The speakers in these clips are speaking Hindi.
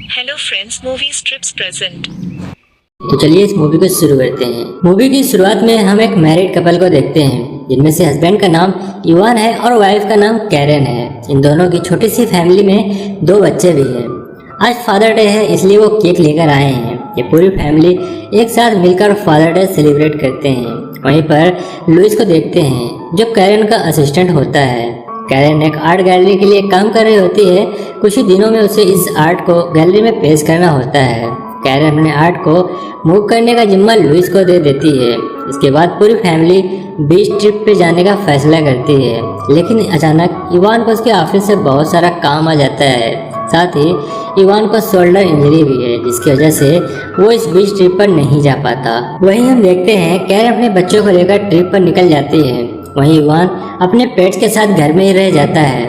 Hello friends, movie strips present. तो चलिए इस मूवी को शुरू करते हैं। मूवी की शुरुआत में हम एक मैरिड कपल को देखते हैं जिनमें से हस्बैंड का नाम इवान है और वाइफ का नाम कैरन है। इन दोनों की छोटी सी फैमिली में 2 बच्चे भी हैं। आज फादर डे है इसलिए वो केक लेकर आए हैं। ये पूरी फैमिली एक साथ मिलकर फादर डे सेलिब्रेट करते हैं। वहीं पर लुइस को देखते हैं जो कैरन का असिस्टेंट होता है। कैरन एक आर्ट गैलरी के लिए काम कर रही होती है। कुछ ही दिनों में उसे इस आर्ट को गैलरी में पेश करना होता है। कैरन अपने आर्ट को मूव करने का जिम्मा लुइस को दे देती है। इसके बाद पूरी फैमिली बीच ट्रिप पे जाने का फैसला करती है, लेकिन अचानक इवान को उसके ऑफिस से बहुत सारा काम आ जाता है। साथ ही इवान को शोल्डर इंजरी भी है जिसकी वजह से वो इस बीच ट्रिप पर नहीं जा पाता। वहीं हम देखते हैं कैरन अपने बच्चों को लेकर ट्रिप पर निकल जाती है। वहीं इवान अपने पेट्स के साथ घर में ही रह जाता है।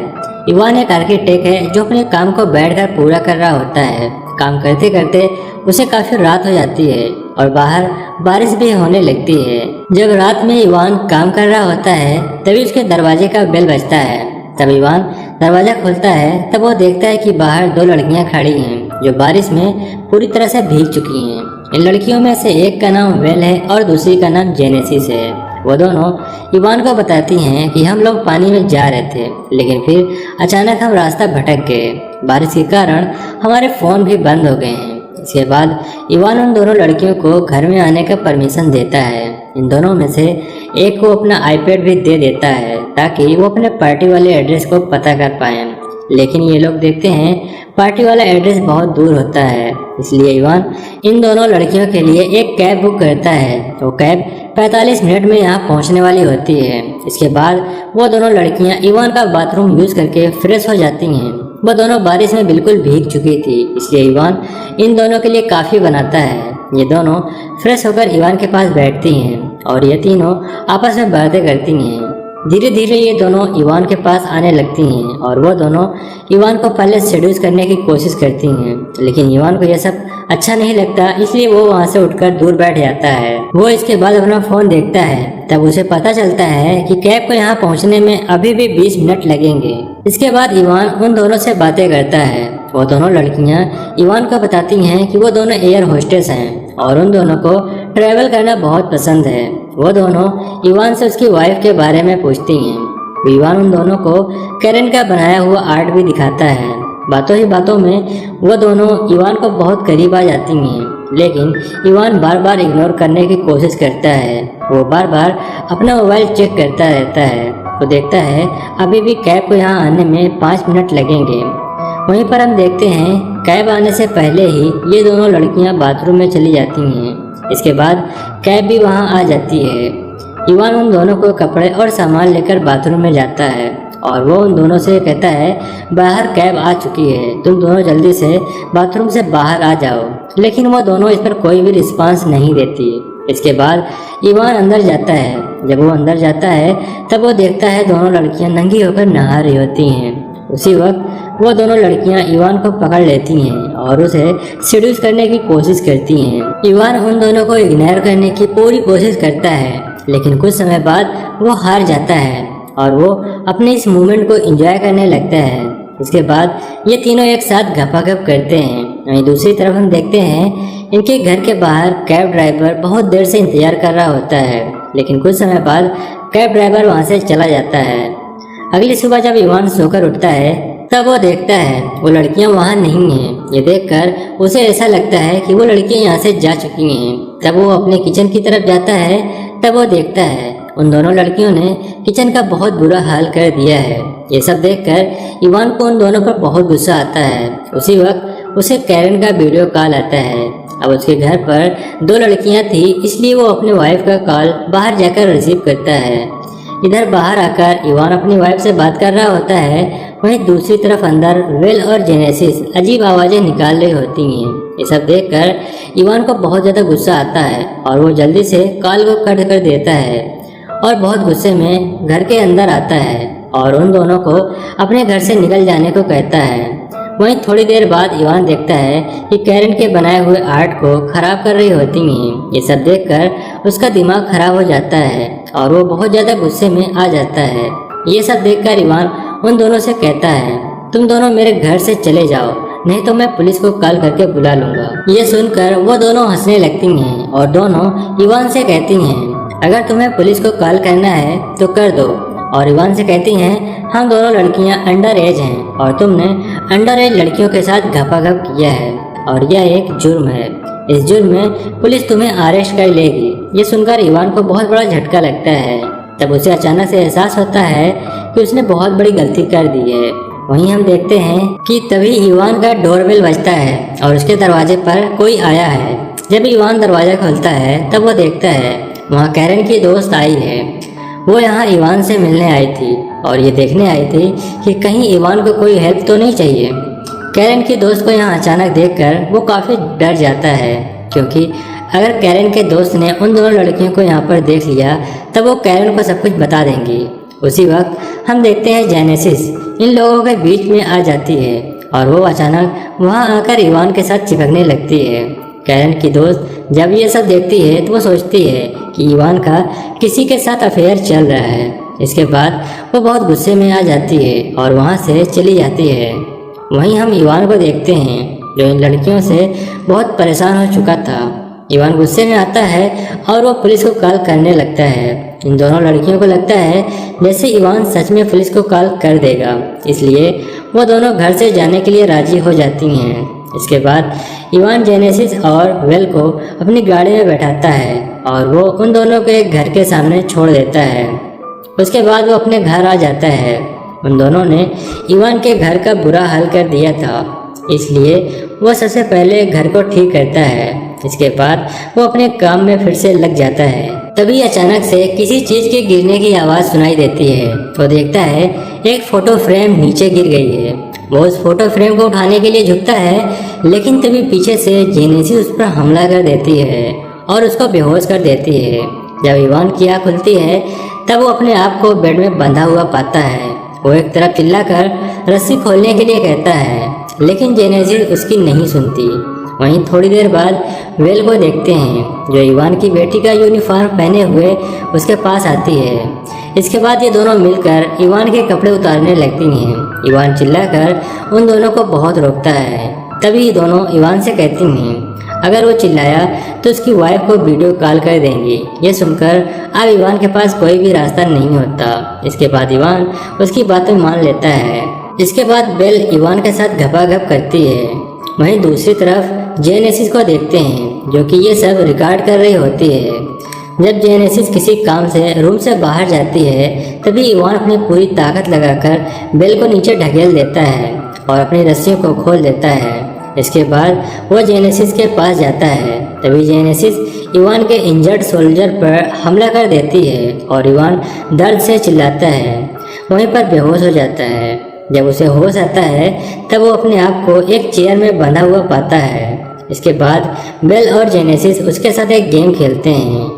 इवान एक आर्किटेक्ट है जो अपने काम को बैठकर पूरा कर रहा होता है। काम करते करते उसे काफी रात हो जाती है और बाहर बारिश भी होने लगती है। जब रात में इवान काम कर रहा होता है तभी उसके दरवाजे का बेल बजता है। तब इवान दरवाजा खोलता है। तब वो देखता है कि बाहर 2 लड़कियां खड़ी हैं जो बारिश में पूरी तरह से भीग चुकी हैं। इन लड़कियों में से एक का नाम वेल है और दूसरी का नाम जेनेसिस है। वो दोनों इवान को बताती हैं कि हम लोग पानी में जा रहे थे, लेकिन फिर अचानक हम रास्ता भटक गए। बारिश के कारण हमारे फ़ोन भी बंद हो गए हैं। इसके बाद इवान उन दोनों लड़कियों को घर में आने का परमिशन देता है। इन दोनों में से एक को अपना आईपैड भी दे देता है ताकि वो अपने पार्टी वाले एड्रेस को पता कर पाएं। लेकिन ये लोग देखते हैं पार्टी वाला एड्रेस बहुत दूर होता है, इसलिए इवान इन दोनों लड़कियों के लिए एक कैब बुक करता है। वो कैब 45 मिनट में यहाँ पहुँचने वाली होती है। इसके बाद वो दोनों लड़कियाँ इवान का बाथरूम यूज़ करके फ्रेश हो जाती हैं। वो दोनों बारिश में बिल्कुल भीग चुकी थी, इसलिए इवान इन दोनों के लिए काफ़ी बनाता है। ये दोनों फ्रेश होकर इवान के पास बैठती हैं और ये तीनों आपस में बातें करती हैं। धीरे धीरे ये दोनों इवान के पास आने लगती हैं और वो दोनों इवान को पहले सेड्यूस करने की कोशिश करती हैं, लेकिन इवान को यह सब अच्छा नहीं लगता, इसलिए वो वहाँ से उठकर दूर बैठ जाता है। वो इसके बाद अपना फ़ोन देखता है। तब उसे पता चलता है कि कैब को यहाँ पहुँचने में अभी भी 20 मिनट लगेंगे। इसके बाद इवान उन दोनों से बातें करता है। वो दोनों लड़कियाँ इवान को बताती हैं कि वो दोनों एयर होस्टेस हैं और उन दोनों को ट्रैवल करना बहुत पसंद है। वो दोनों इवान से उसकी वाइफ के बारे में पूछती हैं। इवान उन दोनों को कैरन का बनाया हुआ आर्ट भी दिखाता है। बातों ही बातों में वो दोनों इवान को बहुत करीब आ जाती हैं, लेकिन इवान बार बार इग्नोर करने की कोशिश करता है। वो बार बार अपना मोबाइल चेक करता रहता है। वो देखता है अभी भी कैब को यहाँ आने में 5 मिनट लगेंगे। वहीं पर हम देखते हैं कैब आने से पहले ही ये दोनों लड़कियां बाथरूम में चली जाती हैं। इसके बाद कैब भी वहां आ जाती है। इवान उन दोनों को कपड़े और सामान लेकर बाथरूम में जाता है और वो उन दोनों से कहता है बाहर कैब आ चुकी है, तुम दोनों जल्दी से बाथरूम से बाहर आ जाओ। लेकिन वो दोनों इस पर कोई भी रिस्पांस नहीं देती। इसके बाद इवान अंदर जाता है। जब वो अंदर जाता है तब वो देखता है दोनों लड़कियां नंगी होकर नहा रही होती हैं। उसी वक्त वो दोनों लड़कियां इवान को पकड़ लेती हैं और उसे सेड्यूस करने की कोशिश करती हैं। इवान उन दोनों को इग्नोर करने की पूरी कोशिश करता है, लेकिन कुछ समय बाद वो हार जाता है और वो अपने इस मूवमेंट को एंजॉय करने लगता है। इसके बाद ये तीनों एक साथ गपागप करते हैं। वहीं दूसरी तरफ हम देखते हैं इनके घर के बाहर कैब ड्राइवर बहुत देर से इंतजार कर रहा होता है, लेकिन कुछ समय बाद कैब ड्राइवर वहाँ से चला जाता है। अगली सुबह जब इवान सोकर उठता है तब वो देखता है वो लड़कियां वहां नहीं हैं। ये देखकर उसे ऐसा लगता है कि वो लड़कियां यहाँ से जा चुकी हैं। तब वो अपने किचन की तरफ जाता है। तब वो देखता है उन दोनों लड़कियों ने किचन का बहुत बुरा हाल कर दिया है। ये सब देखकर इवान को उन दोनों पर बहुत गुस्सा आता है। उसी वक्त उसे कैरन का वीडियो कॉल आता है। अब उसके घर पर 2 लड़कियां थी, इसलिए वो अपने वाइफ का कॉल बाहर जाकर रिसीव करता है। इधर बाहर आकर इवान अपनी वाइफ से बात कर रहा होता है। वहीं दूसरी तरफ अंदर वेल और जेनेसिस अजीब आवाज़ें निकाल रही होती हैं। ये सब देखकर इवान को बहुत ज़्यादा गुस्सा आता है और वो जल्दी से कॉल को कट कर देता है और बहुत गुस्से में घर के अंदर आता है और उन दोनों को अपने घर से निकल जाने को कहता है। वहीं थोड़ी देर बाद इवान देखता है कि कैरन के बनाए हुए आर्ट को खराब कर रही होती हैं। ये सब देखकर उसका दिमाग खराब हो जाता है और वो बहुत ज़्यादा गुस्से में आ जाता है। ये सब देखकर इवान उन दोनों से कहता है तुम दोनों मेरे घर से चले जाओ, नहीं तो मैं पुलिस को कॉल करके बुला लूंगा। ये सुनकर वो दोनों हंसने लगती हैं और दोनों इवान से कहती हैं अगर तुम्हें पुलिस को कॉल करना है तो कर दो। और इवान से कहती हैं हम दोनों लड़कियां अंडर एज हैं और तुमने अंडर एज लड़कियों के साथ घपाघप किया है और यह एक जुर्म है। इस जुर्म में पुलिस तुम्हें अरेस्ट कर लेगी। ये सुनकर इवान को बहुत बड़ा झटका लगता है। तब उसे अचानक से एहसास होता है कि उसने बहुत बड़ी गलती कर दी है। वहीं हम देखते हैं कि तभी इवान का डोरबेल बजता है और उसके दरवाजे पर कोई आया है। जब इवान दरवाजा खोलता है तब वो देखता है वहाँ कैरन की दोस्त आई है। वो यहाँ इवान से मिलने आई थी और ये देखने आई थी कि कहीं इवान को कोई हेल्प तो नहीं चाहिए। कैरन की दोस्त को यहाँ अचानक देखकर वो काफ़ी डर जाता है, क्योंकि अगर कैरन के दोस्त ने उन दोनों लड़कियों को यहाँ पर देख लिया तब वो कैरन को सब कुछ बता देंगी। उसी वक्त हम देखते हैं जेनेसिस इन लोगों के बीच में आ जाती है और वो अचानक वहाँ आकर इवान के साथ चिपकने लगती है। कैरन की दोस्त जब ये सब देखती है तो वो सोचती है कि इवान का किसी के साथ अफेयर चल रहा है। इसके बाद वो बहुत गुस्से में आ जाती है और वहाँ से चली जाती है। वहीं हम इवान को देखते हैं जो इन लड़कियों से बहुत परेशान हो चुका था। इवान गुस्से में आता है और वो पुलिस को कॉल करने लगता है। इन दोनों लड़कियों को लगता है जैसे इवान सच में पुलिस को कॉल कर देगा, इसलिए वो दोनों घर से जाने के लिए राजी हो जाती हैं। इसके बाद इवान जेनेसिस और वेल को अपनी गाड़ी में बैठाता है और वो उन दोनों को एक घर के सामने छोड़ देता है। उसके बाद वो अपने घर आ जाता है। उन दोनों ने इवान के घर का बुरा हाल कर दिया था, इसलिए वो सबसे पहले घर को ठीक करता है। इसके बाद वो अपने काम में फिर से लग जाता है। तभी अचानक से किसी चीज़ के गिरने की आवाज़ सुनाई देती है। वो देखता है एक फ़ोटो फ्रेम नीचे गिर गई है। वो उस फोटो फ्रेम को उठाने के लिए झुकता है, लेकिन तभी पीछे से जेनेसिस उस पर हमला कर देती है और उसको बेहोश कर देती है। जब इवान की आँख खुलती है तब वो अपने आप को बेड में बंधा हुआ पाता है। वो एक तरफ चिल्लाकर रस्सी खोलने के लिए कहता है, लेकिन जेनेसिस उसकी नहीं सुनती। वहीं थोड़ी देर बाद वेल को देखते हैं जो इवान की बेटी का यूनिफॉर्म पहने हुए उसके पास आती है। इसके बाद ये दोनों मिलकर इवान के कपड़े उतारने लगती हैं। इवान चिल्लाकर उन दोनों को बहुत रोकता है। तभी ये दोनों इवान से कहती हैं अगर वो चिल्लाया तो उसकी वाइफ को वीडियो कॉल कर देंगी। ये सुनकर अब इवान के पास कोई भी रास्ता नहीं होता। इसके बाद इवान उसकी बातें मान लेता है। इसके बाद बेल इवान के साथ घपाघप करती है। वहीं दूसरी तरफ जेनेसिस को देखते हैं जो कि ये सब रिकॉर्ड कर रही होती है। जब जेनेसिस किसी काम से रूम से बाहर जाती है तभी इवान अपनी पूरी ताकत लगाकर बेल को नीचे ढकेल देता है और अपनी रस्सियों को खोल देता है। इसके बाद वो जेनेसिस के पास जाता है। तभी जेनेसिस इवान के इंजर्ड सोल्जर पर हमला कर देती है और इवान दर्द से चिल्लाता है। वहीं पर बेहोश हो जाता है। जब उसे होश आता है तब वो अपने आप को एक चेयर में बंधा हुआ पाता है। इसके बाद बेल और जेनेसिस उसके साथ एक गेम खेलते हैं।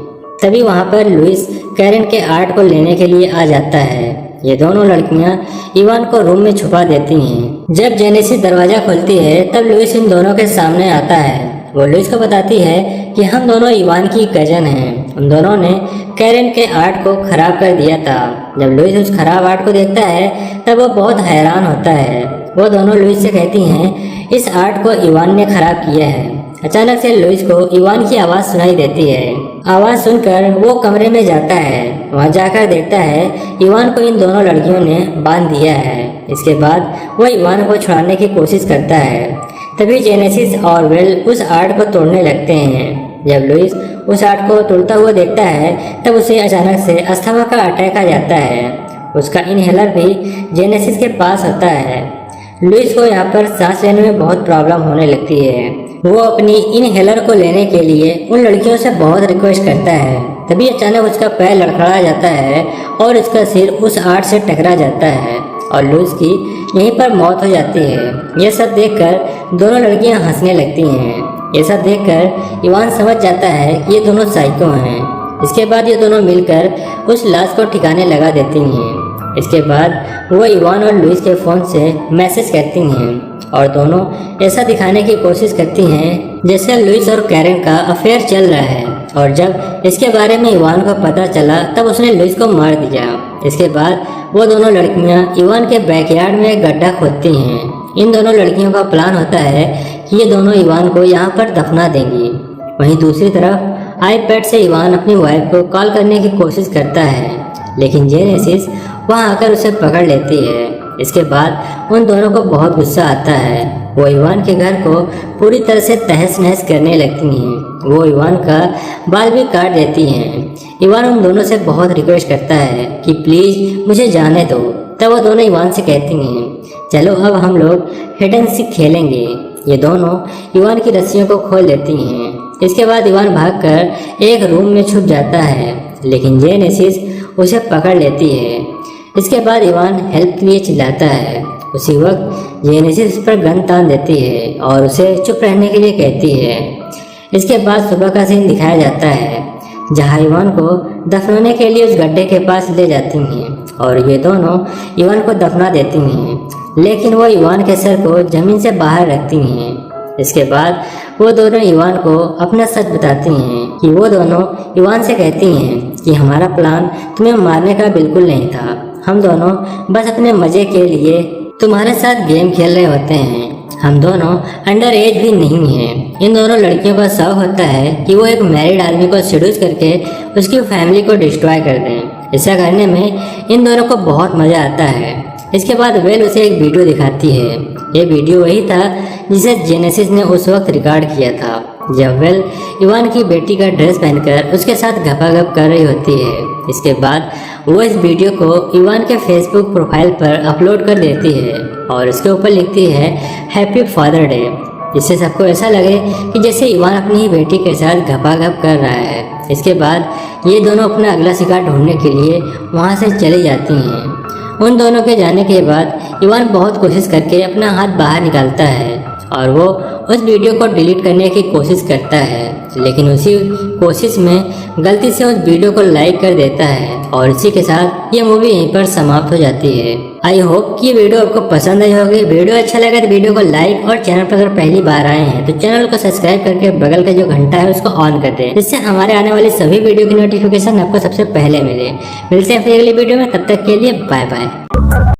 तभी वहाँ पर लुइस कैरन के आर्ट को लेने के लिए आ जाता है। ये दोनों लड़कियां इवान को रूम में छुपा देती हैं। जब जेनेसिस दरवाजा खोलती है तब लुइस इन दोनों के सामने आता है। वो लुइस को बताती है कि हम दोनों इवान की कजन हैं। उन दोनों ने कैरन के आर्ट को खराब कर दिया था। जब लुइस उस खराब आर्ट को देखता है तब वो बहुत हैरान होता है। वो दोनों लुइस से कहती हैं इस आर्ट को इवान ने खराब किया है। अचानक से लुइस को इवान की आवाज़ सुनाई देती है। आवाज़ सुनकर वो कमरे में जाता है। वहाँ जाकर देखता है इवान को इन दोनों लड़कियों ने बांध दिया है। इसके बाद वो इवान को छुड़ाने की कोशिश करता है। तभी जेनेसिस और वेल उस आर्ट को तोड़ने लगते हैं। जब लुइस उस आर्ट को तोड़ता हुआ देखता है तब उसे अचानक से अस्थमा का अटैक आ जाता है। उसका इनहेलर भी जेनेसिस के पास होता है। लुइस को यहाँ पर सांस लेने में बहुत प्रॉब्लम होने लगती है। वो अपनी इनहेलर को लेने के लिए उन लड़कियों से बहुत रिक्वेस्ट करता है। तभी अचानक उसका पैर लड़खड़ा जाता है और उसका सिर उस आर्ट से टकरा जाता है और लुइस की यहीं पर मौत हो जाती है। यह सब देखकर दोनों लड़कियां हंसने लगती हैं। ये सब देखकर इवान समझ जाता है कि ये दोनों साइको हैं। इसके बाद ये दोनों मिलकर उस लाश को ठिकाने लगा देती हैं। इसके बाद वो इवान और लुइस के फ़ोन से मैसेज करती हैं और दोनों ऐसा दिखाने की कोशिश करती हैं जैसे लुइस और कैरन का अफेयर चल रहा है। और जब इसके बारे में इवान को पता चला तब उसने लुइस को मार दिया। इसके बाद वो दोनों लड़कियां इवान के बैकयार्ड में गड्ढा खोदती हैं इन दोनों लड़कियों का प्लान होता है कि ये दोनों इवान को यहाँ पर दफना देंगी। वहीं दूसरी तरफ आईपैड से इवान अपनी वाइफ को कॉल करने की कोशिश करता है, लेकिन जेनेसिस वहाँ आकर उसे पकड़ लेती है। इसके बाद उन दोनों को बहुत गुस्सा आता है। वो इवान के घर को पूरी तरह से तहस नहस करने लगती हैं। वो इवान का बाल भी काट देती हैं। इवान उन दोनों से बहुत रिक्वेस्ट करता है कि प्लीज़ मुझे जाने दो। तब वो दोनों इवान से कहती हैं चलो अब हम लोग हिड एंड सीक खेलेंगे। ये दोनों इवान की रस्सियों को खोल देती हैं। इसके बाद इवान भागकर एक रूम में छुप जाता है, लेकिन जेनेसिस उसे पकड़ लेती है। इसके बाद इवान हेल्प के लिए चिल्लाता है। उसी वक्त जेनेसिस उस पर गन तान देती है और उसे चुप रहने के लिए कहती है। इसके बाद सुबह का सीन दिखाया जाता है, जहां इवान को दफनाने के लिए उस गड्ढे के पास ले जाती हैं और ये दोनों इवान को दफना देती हैं, लेकिन वो इवान के सर को जमीन से बाहर रखती हैं। इसके बाद वो दोनों इवान को अपना सच बताती हैं कि वो दोनों इवान से कहती हैं कि हमारा प्लान तुम्हें मारने का बिल्कुल नहीं था। हम दोनों बस अपने मजे के लिए तुम्हारे साथ गेम खेल रहे होते हैं। हम दोनों अंडर एज भी नहीं हैं। इन दोनों लड़कियों का शौक होता है कि वो एक मैरिड आदमी को सेड्यूस करके उसकी फैमिली को डिस्ट्रॉय कर दें। ऐसा करने में इन दोनों को बहुत मज़ा आता है। इसके बाद वेल उसे एक वीडियो दिखाती है। ये वीडियो वही था जिसे जेनेसिस ने उस वक्त रिकॉर्ड किया था, जब वेल इवान की बेटी का ड्रेस पहनकर उसके साथ घपाघप कर रही होती है। इसके बाद वो इस वीडियो को इवान के फेसबुक प्रोफाइल पर अपलोड कर देती है और इसके ऊपर लिखती है हैप्पी फादर डे, जिससे सबको ऐसा लगे कि जैसे इवान अपनी ही बेटी के साथ घपाघप कर रहा है। इसके बाद ये दोनों अपना अगला शिकार ढूंढने के लिए वहाँ से चली जाती हैं। उन दोनों के जाने के बाद इवान बहुत कोशिश करके अपना हाथ बाहर निकालता है और वो उस वीडियो को डिलीट करने की कोशिश करता है, लेकिन उसी कोशिश में गलती से उस वीडियो को लाइक कर देता है और इसी के साथ ये मूवी यहीं पर समाप्त हो जाती है। आई होप कि ये वीडियो आपको पसंद आई होगी। वीडियो अच्छा लगा तो वीडियो को लाइक और चैनल पर अगर पहली बार आए हैं तो चैनल को सब्सक्राइब करके बगल का जो घंटा है उसको ऑन कर दें, जिससे हमारे आने वाली सभी वीडियो की नोटिफिकेशन आपको सबसे पहले मिले। मिलते हैं फिर अगली वीडियो में, तब तक के लिए बाय बाय।